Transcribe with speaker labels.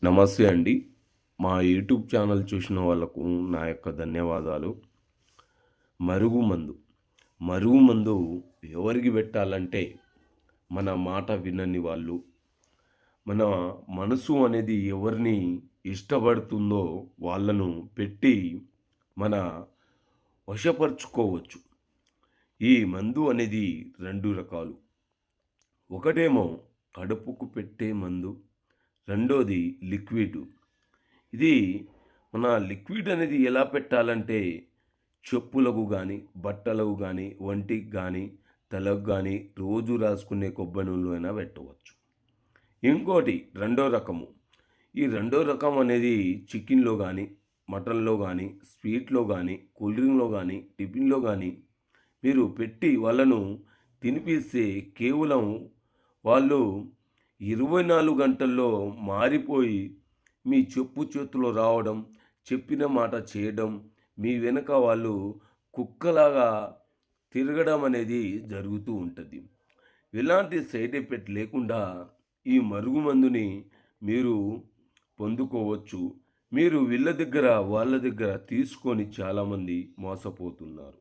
Speaker 1: నమస్తే అండి. మా యూట్యూబ్ ఛానల్ చూసిన వాళ్ళకు నా యొక్క ధన్యవాదాలు. మరుగుమందు. మరుగుమందు ఎవరికి పెట్టాలంటే, మన మాట వినని వాళ్ళు, మన మనసు అనేది ఎవరిని ఇష్టపడుతుందో వాళ్ళను పెట్టి మన వశపరుచుకోవచ్చు. ఈ మందు అనేది 2 రకాలు. ఒకటేమో కడుపుకు పెట్టే మందు, రెండోది లిక్విడ్. ఇది మన లిక్విడ్ అనేది ఎలా పెట్టాలంటే, చెప్పులకు గానీ, బట్టలకు గానీ, ఒంటికి గానీ, తలకు గానీ, రోజు రాసుకునే కొబ్బరి నూనెలో అయినా పెట్టవచ్చు. ఇంకోటి రెండో రకము. ఈ రెండో రకం అనేది చికెన్‌లో గానీ, మటన్‌లో గానీ, స్వీట్‌లో గానీ, కూల్ డ్రింక్‌లో గానీ, టిఫిన్‌లో గానీ మీరు పెట్టి వాళ్ళను తినిపిస్తే కేవలం వాళ్ళు 24 గంటల్లో మారిపోయి మీ చెప్పు చేతులో రావడం, చెప్పిన మాట చేయడం, మీ వెనక వాళ్ళు కుక్కలాగా తిరగడం అనేది జరుగుతూ ఉంటది. ఎలాంటి సైడ్ ఎఫెక్ట్ లేకుండా ఈ మరుగుమందుని మీరు పొందుకోవచ్చు. మీరు వీళ్ళ దగ్గర, వాళ్ళ దగ్గర తీసుకొని చాలామంది మోసపోతున్నారు.